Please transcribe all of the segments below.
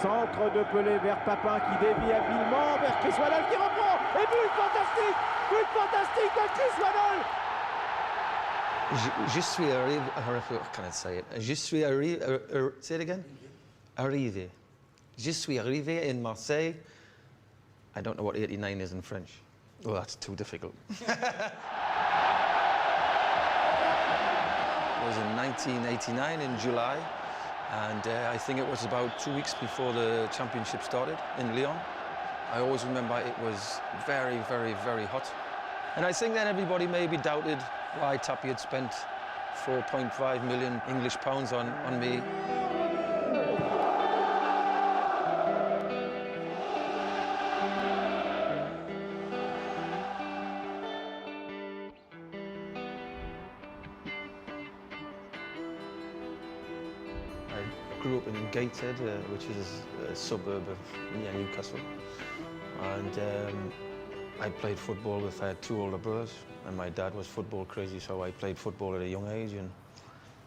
Centre de Pelé vers Papin qui dévie habilement vers Chris Waddle qui reprend. Et but fantastique de Chris Waddle. Je suis arrivé, how can I say it? Je suis arrivé, say it again? Arrivé. Je suis arrivé in Marseille. I don't know what 89 is in French. Oh, that's too difficult. It was in 1989 in July, and I think it was about 2 weeks before the championship started in Lyon. I always remember it was very, very, very hot. And I think then everybody maybe doubted why Tappy had spent 4.5 million English pounds on me. I grew up in Gateshead, which is a suburb of near Newcastle. And I played football with, I had 2 older brothers, and my dad was football crazy, so I played football at a young age and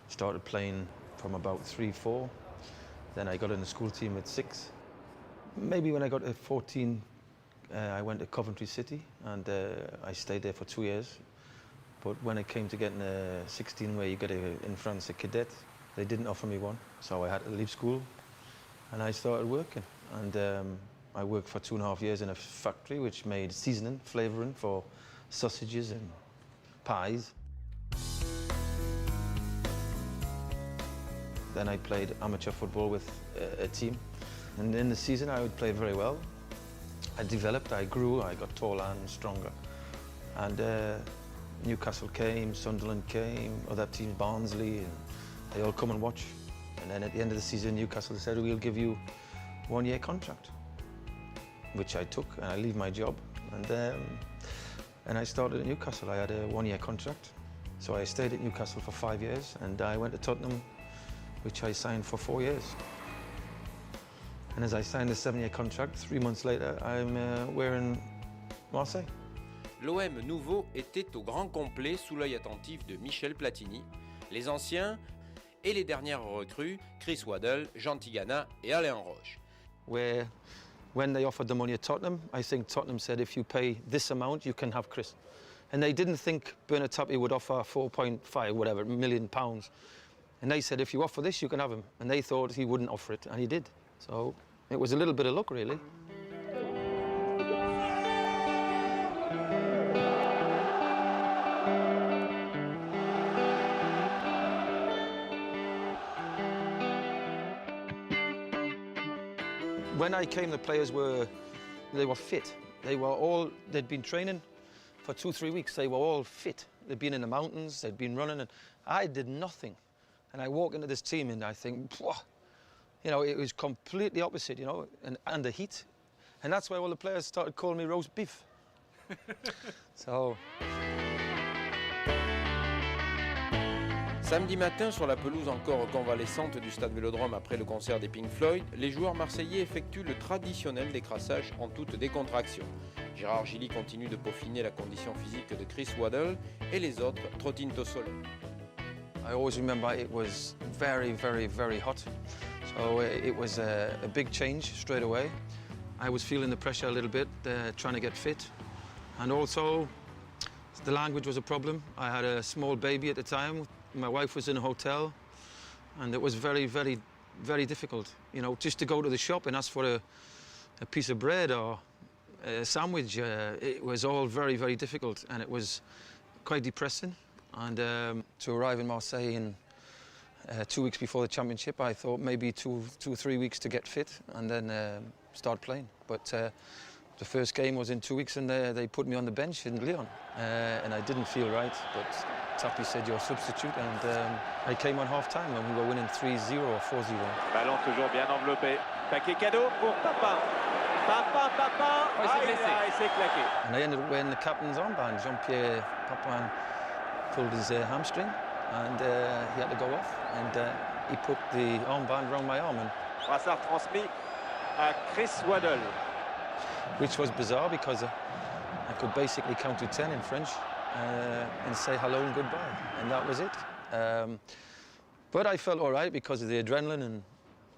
started playing from about 3, 4. Then I got in the school team at 6. Maybe when I got to 14, I went to Coventry City, and I stayed there for 2 years. But when it came to getting 16, where you get in France a cadet, they didn't offer me one, so I had to leave school, and I started working. And I worked for 2.5 years in a factory which made seasoning, flavouring for sausages and pies. Then I played amateur football with a team. And in the season I would play very well. I developed, I grew, I got taller and stronger. And Newcastle came, Sunderland came, other teams, Barnsley, and they all come and watch. And then at the end of the season, Newcastle said, we'll give you a 1-year contract, which I took, and I leave my job. And I started at Newcastle. I had a 1-year contract. So I stayed at Newcastle for 5 years, and I went to Tottenham, which I signed for 4 years. And as I signed a 7-year contract, 3 months later, we're in Marseille. L'OM nouveau était au grand complet sous l'œil attentif de Michel Platini, les anciens et les dernières recrues, Chris Waddle, Jean Tigana et Alain Roche. When they offered the money at Tottenham, I think Tottenham said, if you pay this amount, you can have Chris. And they didn't think Bernard Tapie would offer 4.5, whatever, million pounds. And they said, if you offer this, you can have him. And they thought he wouldn't offer it, and he did. So it was a little bit of luck, really. When I came, the players were fit. They'd been training for 2-3 weeks. They were all fit. They'd been in the mountains, they'd been running, and I did nothing. And I walk into this team and I think, you know, it was completely opposite, you know, and the heat. And that's why all the players started calling me roast beef. So... Samedi matin, sur la pelouse encore convalescente du stade Vélodrome après le concert des Pink Floyd, les joueurs marseillais effectuent le traditionnel décrassage en toute décontraction. Gérard Gilly continue de peaufiner la condition physique de Chris Waddle et les autres trottinent au sol. I always remember it was very, very, very hot. So it was a big change straight away. I was feeling the pressure a little bit, trying to get fit. And also, the language was a problem. I had a small baby at the time. My wife was in a hotel, and it was very, very, very difficult. You know, just to go to the shop and ask for a piece of bread or a sandwich, it was all very, very difficult, and it was quite depressing. And to arrive in Marseille in 2 weeks before the championship, I thought maybe 3 weeks to get fit and then start playing. But the first game was in 2 weeks, and they put me on the bench in Lyon, and I didn't feel right. But Tapie said, you're a substitute, and I came on half-time when we were winning 3-0 or 4-0. Ballon toujours bien enveloppé. Paquet cadeau pour Papin. Papin. Il s'est claqué. And I ended up wearing the captain's armband. Jean-Pierre Papin pulled his hamstring, and he had to go off. And he put the armband around my arm. And Brassard transmis à Chris Waddle. Which was bizarre because I could basically count to 10 in French and say hello and goodbye, and that was it. But I felt all right because of the adrenaline, and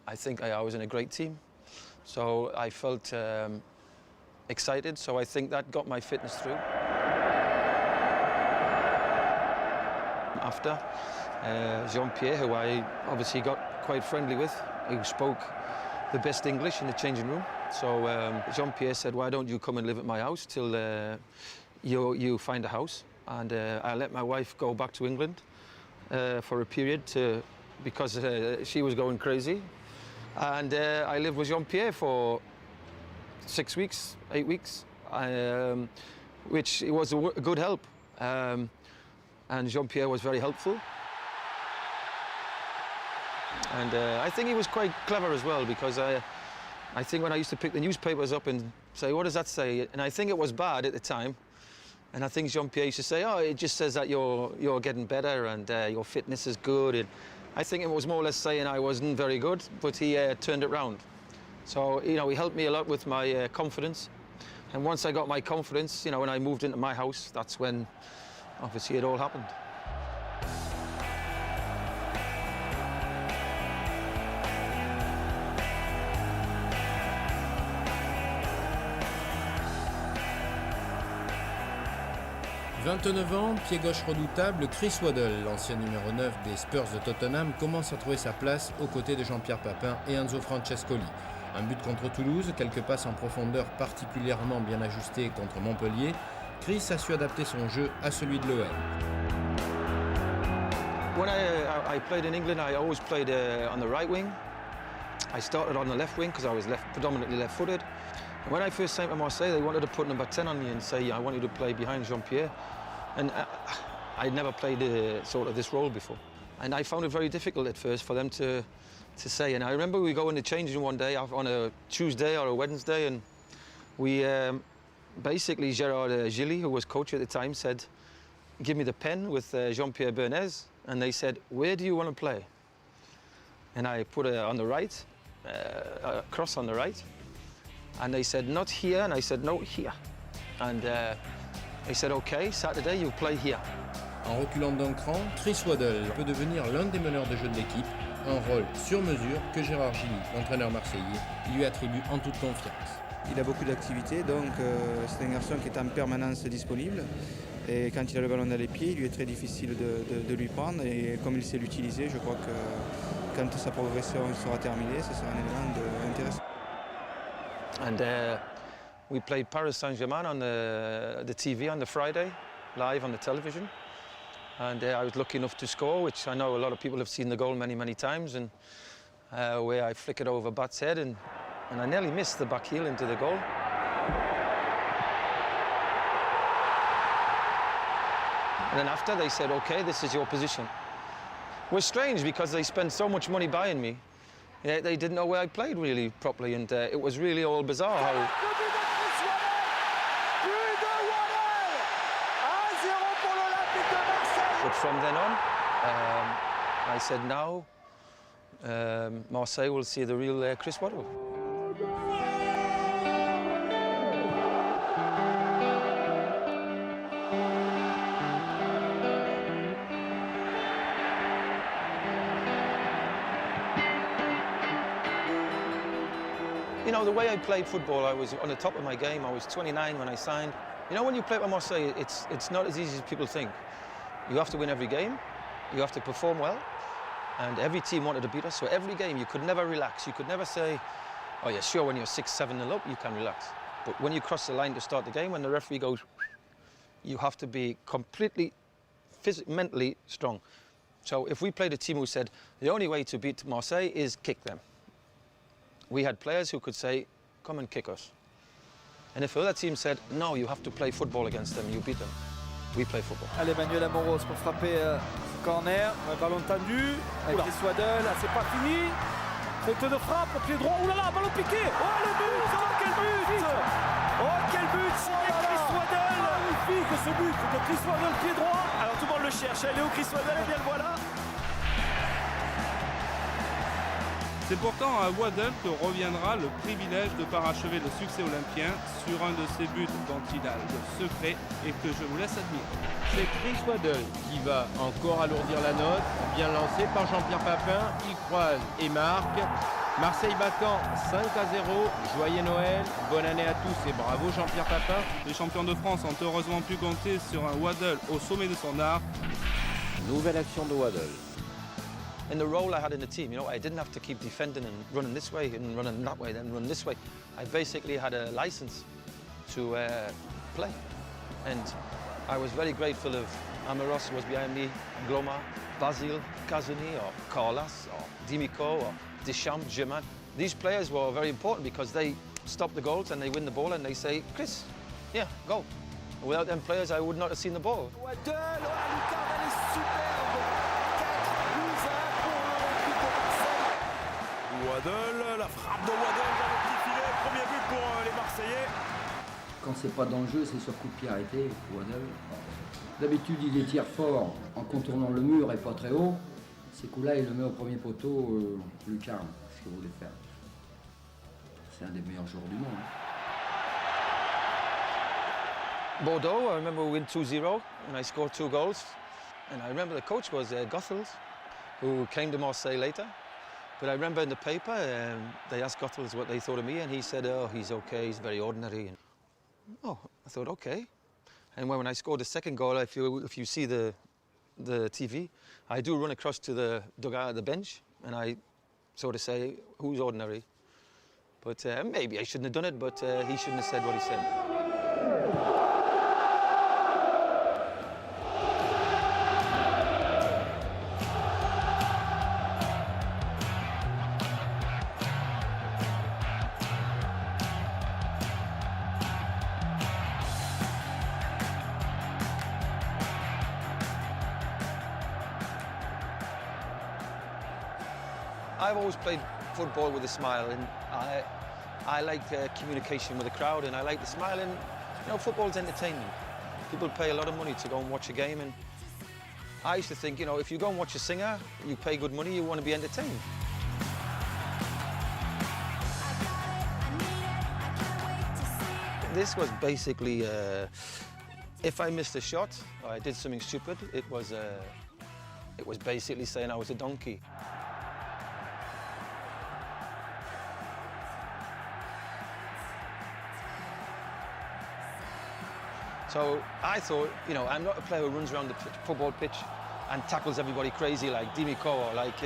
I think I was in a great team. So I felt excited, so I think that got my fitness through. After, Jean-Pierre, who I obviously got quite friendly with, who spoke the best English in the changing room. So Jean-Pierre said, why don't you come and live at my house till you find a house? And I let my wife go back to England for a period because she was going crazy. And I lived with Jean-Pierre for 6 weeks, 8 weeks, which was a good help. And Jean-Pierre was very helpful. And I think he was quite clever as well, because I think when I used to pick the newspapers up and say, what does that say? And I think it was bad at the time. And I think Jean-Pierre used to say, oh, it just says that you're getting better and your fitness is good. And I think it was more or less saying I wasn't very good, but he turned it round. So, you know, he helped me a lot with my confidence. And once I got my confidence, you know, when I moved into my house, that's when, obviously, it all happened. « 29 ans, pied gauche redoutable, Chris Waddle, l'ancien numéro 9 des Spurs de Tottenham, commence à trouver sa place aux côtés de Jean-Pierre Papin et Enzo Francescoli. Un but contre Toulouse, quelques passes en profondeur particulièrement bien ajustées contre Montpellier. Chris a su adapter son jeu à celui de l'OM. When I played in England, I always played on the right wing. I started on the left wing because I was predominantly left-footed. And when I first came to Marseille, they wanted to put number 10 on me and say, I want you to play behind Jean-Pierre. And I'd never played sort of this role before. And I found it very difficult at first for them to say. And I remember we go in the changing room one day on a Tuesday or a Wednesday, and we basically, Gérard Gilly, who was coach at the time, said, give me the pen with Jean-Pierre Bernays. And they said, where do you want to play? And I put it on the right, a cross on the right. And they said, not here. And I said, no, here. And they said, OK, Saturday, you play here. En reculant d'un cran, Chris Waddle peut devenir l'un des meneurs de jeu de l'équipe, un rôle sur mesure que Gérard Gilly, l'entraîneur marseillais, lui attribue en toute confiance. Il a beaucoup d'activités, donc c'est un garçon qui est en permanence disponible. Et quand il a le ballon dans les pieds, il lui est très difficile de lui prendre. Et comme il sait l'utiliser, je crois que quand sa progression sera terminée, ce sera un élément intéressant. And we played Paris Saint-Germain on the TV on the Friday, live on the television. And I was lucky enough to score, which I know a lot of people have seen the goal many, many times, and where I flick it over Bat's head, and I nearly missed the back heel into the goal. And then after, they said, OK, this is your position. It was strange because they spent so much money buying me. Yeah, they didn't know where I played really properly, and it was really all bizarre how... But from then on, I said now, Marseille will see the real Chris Waddle. You know, the way I played football, I was on the top of my game. I was 29 when I signed. You know, when you play for Marseille, it's not as easy as people think. You have to win every game. You have to perform well. And every team wanted to beat us. So every game, you could never relax. You could never say, oh, yeah, sure, when you're 6-7-0 up, you can relax. But when you cross the line to start the game, when the referee goes, you have to be completely mentally strong. So if we played a team who said, the only way to beat Marseille is kick them, we had players who could say, come and kick us. And if the other team said, no, you have to play football against them, you beat them, we play football. Allez, Manuel Amoros pour frapper corner, ballon tendu, avec Chris Waddle, là c'est pas fini. Faute de frappe, pied droit, oulala, ballon piqué. Oh le but, oh quel but. Oh quel but, signé Chris Waddle. Magnifique ce but de Chris Waddle, pied droit. Alors tout le monde le cherche, allez où Chris Waddle, et bien le voilà. C'est pourtant à Waddle que reviendra le privilège de parachever le succès olympien sur un de ces buts dont il a le secret et que je vous laisse admirer. C'est Chris Waddle qui va encore alourdir la note, bien lancé par Jean-Pierre Papin, il croise et marque. Marseille battant 5-0, joyeux Noël, bonne année à tous et bravo Jean-Pierre Papin. Les champions de France ont heureusement pu compter sur un Waddle au sommet de son art. Nouvelle action de Waddle. In the role I had in the team, you know, I didn't have to keep defending and running this way and running that way, then run this way. I basically had a license to play. And I was very grateful of Amaros was behind me, Gloma, Basil, Kazuni, or Carlas, or Dimico, or Deschamps, Germain. These players were very important because they stop the goals and they win the ball and they say, Chris, yeah, go. Without them players, I would not have seen the ball. Waddle, lucarne, elle est superbe. 4-12-1 pour l'Olympique de Marseille. Waddle, la frappe de Waddle dans le petit filet, premier but pour les Marseillais. Quand c'est pas dans le jeu, c'est sur coup de pied arrêté, Waddle. D'habitude, il les tire fort en contournant le mur et pas très haut. Ces coups-là, il le met au premier poteau, lucarne, ce qu'il voulait faire. C'est un des meilleurs joueurs du monde. Bordeaux, I remember we win 2-0 and I scored 2 goals. And I remember the coach was Goethals, who came to Marseille later. But I remember in the paper, they asked Goethals what they thought of me and he said, oh, he's okay, he's very ordinary. And, oh, I thought, okay. And when I scored the second goal, if you see the TV, I do run across to the dugout at the bench and I sort of say, who's ordinary? But maybe I shouldn't have done it, but he shouldn't have said what he said. I've always played football with a smile, and I like communication with the crowd, and I like the smile. And you know, football's entertainment. People pay a lot of money to go and watch a game, and I used to think, you know, if you go and watch a singer, you pay good money, you want to be entertained. This was basically, if I missed a shot or I did something stupid, it was basically saying I was a donkey. So I thought, you know, I'm not a player who runs around the football pitch and tackles everybody crazy like Dimico or like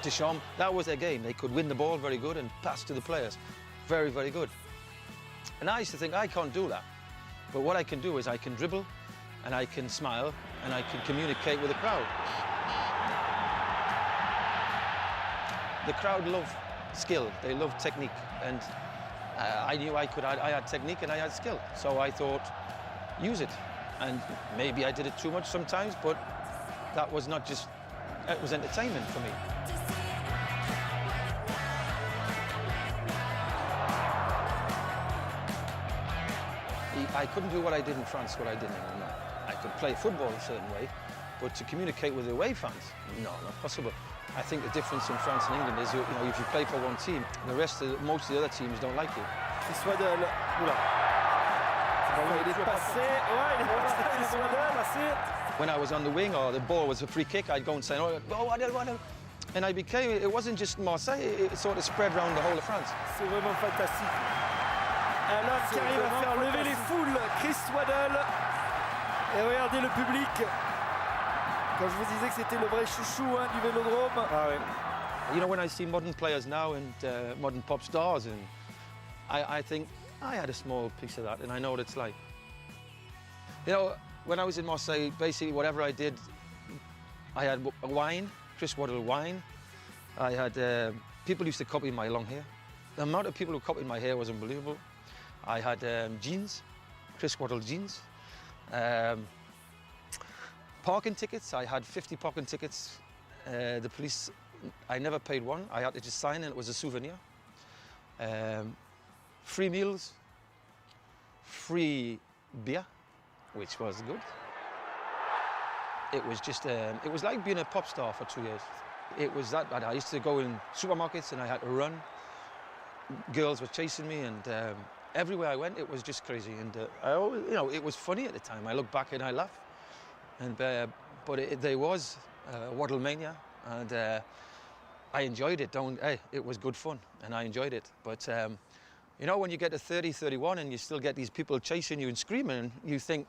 Deschamps. That was their game. They could win the ball very good and pass to the players. Very, very good. And I used to think, I can't do that. But what I can do is I can dribble and I can smile and I can communicate with the crowd. The crowd love skill, they love technique. And I knew I had technique and I had skill. So I thought, use it. And maybe I did it too much sometimes, but that was not just, it was entertainment for me. I couldn't do what I did in France, what I did in England. No. I could play football a certain way, but to communicate with the away fans, no, not possible. I think the difference in France and England is, you know, if you play for one team, most of the other teams don't like you. Chris Waddle, oula. Il est passé, ouais, il est passé, Chris Waddle, passé. When I was on the wing or the ball was a free kick, I'd go and say, oh, Waddle, Waddle. And it wasn't just Marseille, it sort of spread around the whole of France. C'est vraiment fantastique. Un homme qui arrive à faire lever les foules, Chris Waddle. Et regardez le public. Quand je vous disais que c'était le vrai chouchou du Vélodrome. Ah ouais. You know, when I see modern players now and modern pop stars, and I think I had a small piece of that, and I know what it's like. You know, when I was in Marseille, basically whatever I did, I had a wine, Chris Waddle wine. I had people used to copy my long hair. The amount of people who copied my hair was unbelievable. I had jeans, Chris Waddle jeans. Parking tickets, I had 50 parking tickets. The police, I never paid one. I had to just sign and it was a souvenir. Free meals, free beer, which was good. It was just, it was like being a pop star for 2 years. It was that bad. I used to go in supermarkets and I had to run. Girls were chasing me, and everywhere I went, it was just crazy. And I always, you know, it was funny at the time. I look back and I laugh. And but there was Waddle mania, and I enjoyed it. It was good fun, and I enjoyed it. But you know, when you get to 30, 31, and you still get these people chasing you and screaming, you think,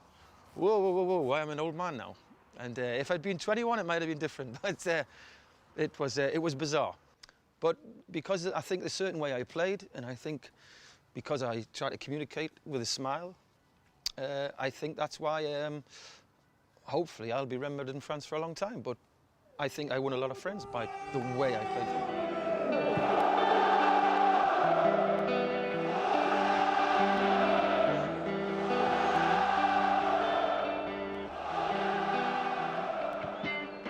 whoa, whoa, whoa, whoa! I'm an old man now. And if I'd been 21, it might have been different. But it was bizarre. But because I think the certain way I played, and I think because I try to communicate with a smile, I think that's why, hopefully, I'll be remembered in France for a long time. But I think I won a lot of friends by the way I played football.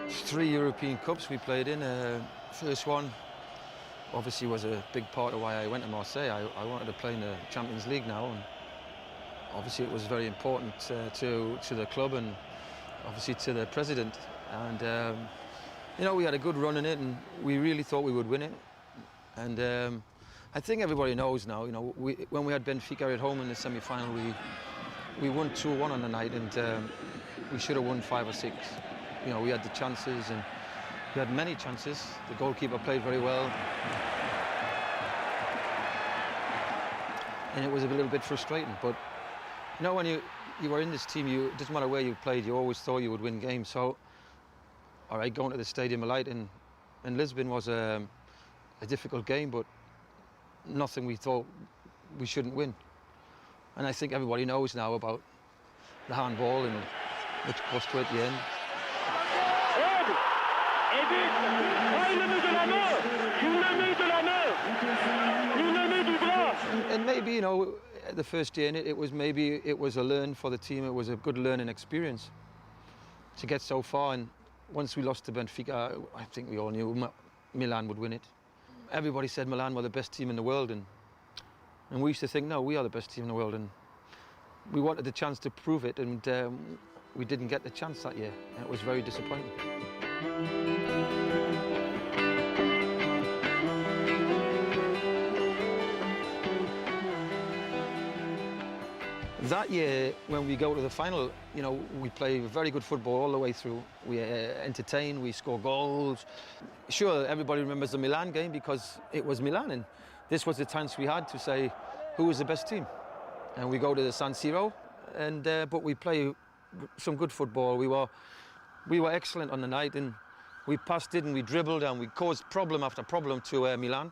Three European Cups we played in. First one obviously was a big part of why I went to Marseille. I wanted to play in the Champions League now, and obviously it was very important to the club and obviously to the president. And you know, we had a good run in it, and we really thought we would win it. And I think everybody knows now. You know, when we had Benfica at home in the semi-final, we won 2-1 on the night, and we should have won 5 or 6. You know, we had the chances, and we had many chances. The goalkeeper played very well. And it was a little bit frustrating. But, you know, when you were in this team, it doesn't matter where you played, you always thought you would win games. So, all right, going to the Stadium of Light in Lisbon was a difficult game, but nothing we thought we shouldn't win. And I think everybody knows now about the handball and which cost to at the end. And maybe, you know, the first year in it was a learn for the team. It was a good learning experience to get so far. And once we lost to Benfica, I think we all knew Milan would win it. Everybody said Milan were the best team in the world, and we used to think, no, we are the best team in the world. And we wanted the chance to prove it, and we didn't get the chance that year. And it was very disappointing. That year, when we go to the final, you know, we play very good football all the way through. We entertain, we score goals. Sure, everybody remembers the Milan game because it was Milan, and this was the chance we had to say who was the best team. And we go to the San Siro, and but we play some good football. We were excellent on the night, and we passed it and we dribbled and we caused problem after problem to Milan.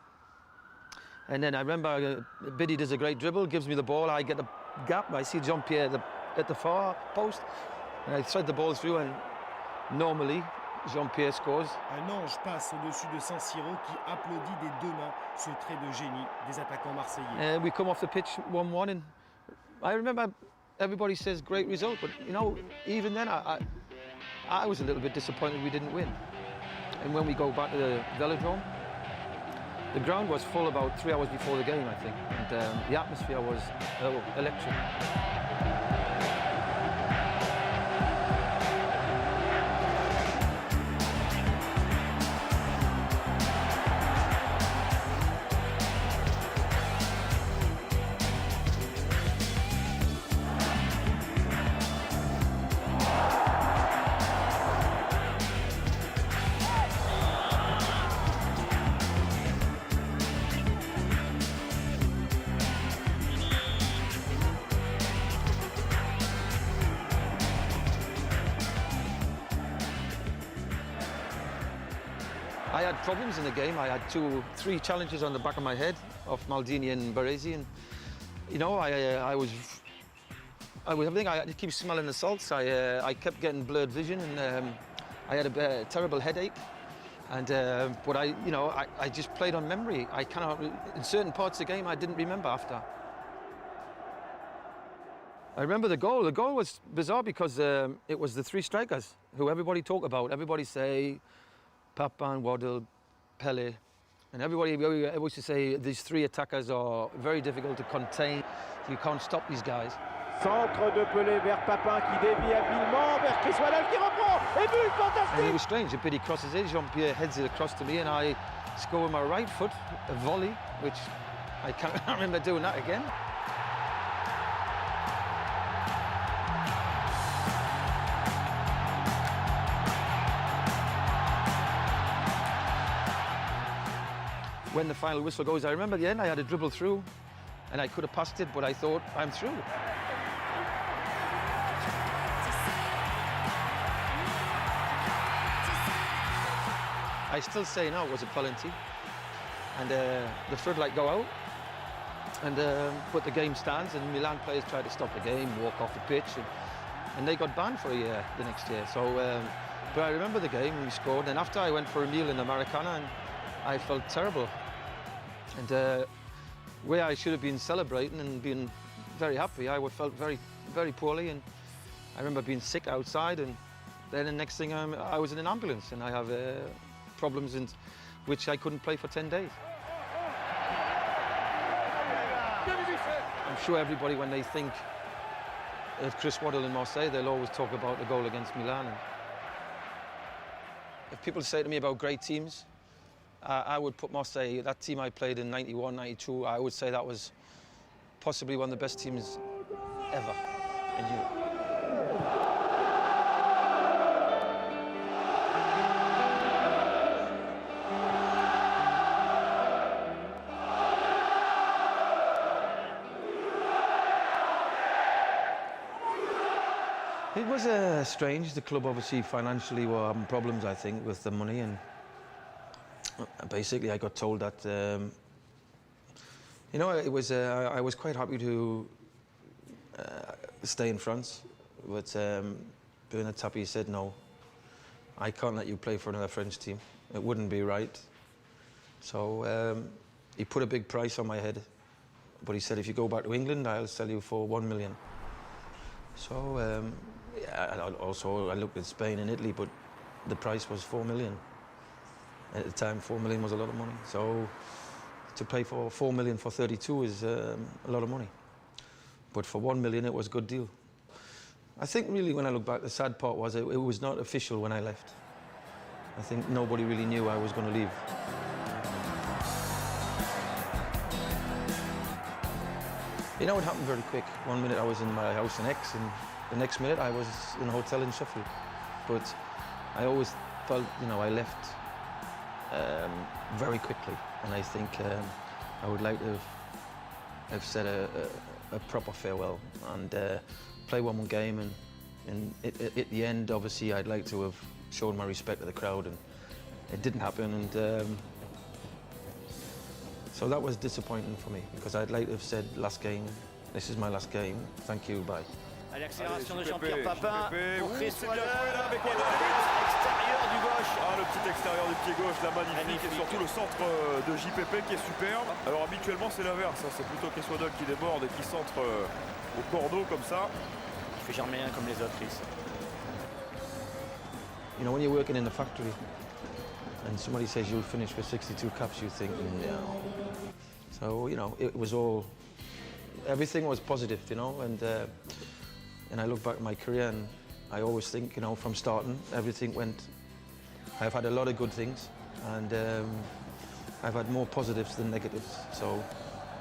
And then I remember Biddy does a great dribble, gives me the ball, I get the gap, I see Jean-Pierre at the far post, and I thread the ball through, and normally Jean-Pierre scores. Un ange passe au-dessus de San Siro qui applaudit des deux mains ce trait de génie des attaquants marseillais. And we come off the pitch 1-1, and I remember everybody says great result, but you know, even then I was a little bit disappointed we didn't win. And when we go back to the Velodrome, the ground was full about 3 hours before the game, I think, and the atmosphere was electric. I had problems in the game. I had 3 challenges on the back of my head off Maldini and Baresi, and you know, I think I keep smelling the salts. I kept getting blurred vision, and I had a terrible headache. And but I just played on memory. I cannot, in certain parts of the game, I didn't remember after. I remember the goal. The goal was bizarre because it was the 3 strikers who everybody talk about. Everybody say Papin, Waddle, Pelé, and everybody used to say these 3 attackers are very difficult to contain. You can't stop these guys. Centre de Pelé vers Papin qui dévie habilement vers Chris Waddle qui reprend et but fantastique. And it was strange. A bit crosses it, Jean-Pierre heads it across to me, and I score with my right foot, a volley, which I can't remember doing that again. when the final whistle goes, I remember at the end I had a dribble through and I could have passed it, but I thought, I'm through. I still say now it was a penalty, and the floodlight go out, and but the game stands, and Milan players tried to stop the game, walk off the pitch, and they got banned for a year the next year. So, but I remember the game, we scored, and after I went for a meal in Americana, and I felt terrible. And where I should have been celebrating and been very happy, I felt very, very poorly, and I remember being sick outside, and then the next thing I was in an ambulance, and I have problems in which I couldn't play for 10 days. I'm sure everybody, when they think of Chris Waddle in Marseille, they'll always talk about the goal against Milan. And if people say to me about great teams, I would put Marseille, that team I played in 91, 92, I would say that was possibly one of the best teams ever in Europe. It was strange. The club obviously financially were having problems, I think, with the money, and basically I got told that, you know, it was, I was quite happy to stay in France, but Bernard Tapie said, no, I can't let you play for another French team. It wouldn't be right. So he put a big price on my head, but he said, if you go back to England, I'll sell you for 1 million. So, yeah, I looked at Spain and Italy, but the price was 4 million. At the time, 4 million was a lot of money. So to play for 4 million for 32 is a lot of money. But for 1 million, it was a good deal. I think really, when I look back, the sad part was it was not official when I left. I think nobody really knew I was going to leave. You know, it happened very quick. 1 minute I was in my house in Aix, and the next minute I was in a hotel in Sheffield. But I always felt, you know, I left very quickly, and I think I would like to have said a proper farewell and play one more game, and at the end, obviously, I'd like to have shown my respect to the crowd, and it didn't happen, and so that was disappointing for me, because I'd like to have said, last game, this is my last game, thank you, bye. L'accélération de Jean-Pierre Papin pour Chris Waddle. Avec extérieur du gauche. Ah, le petit extérieur du pied gauche, là, magnifique. Et surtout le centre de JPP qui est superbe. Alors habituellement c'est l'inverse, hein. C'est plutôt Chris Waddle qui déborde et qui centre au cordeau comme ça. Il fait jamais rien comme les autres, Chris. You know, when you're working in the factory and somebody says you'll finish with 62 caps, you think, no. So, you know, it was all, everything was positive, you know, and I look back at my career and I always think, you know, from starting, everything went, I've had a lot of good things, and I've had more positives than negatives. So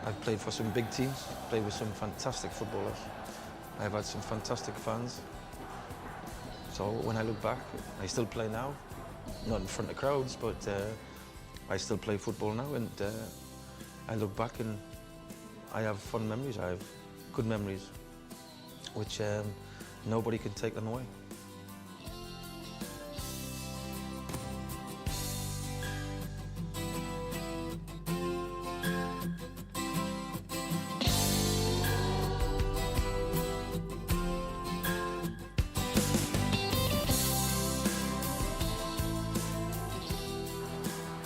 I've played for some big teams, played with some fantastic footballers. I've had some fantastic fans. So when I look back, I still play now, not in front of crowds, but I still play football now, and I look back and I have fun memories, I have good memories, which nobody can take them away.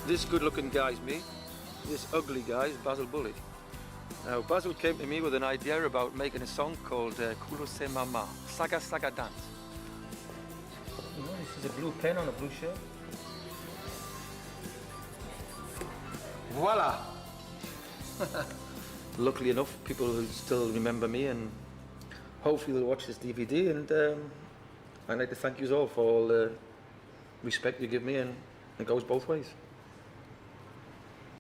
This good-looking guy's me. This ugly guy is Basil Bully. Now, Basil came to me with an idea about making a song called Kulo Se Mama, Saga Saga Dance. You know, this is a blue pen on a blue shirt. Voila! Luckily enough, people will still remember me, and hopefully they'll watch this DVD, and I'd like to thank you all for all the respect you give me, and it goes both ways.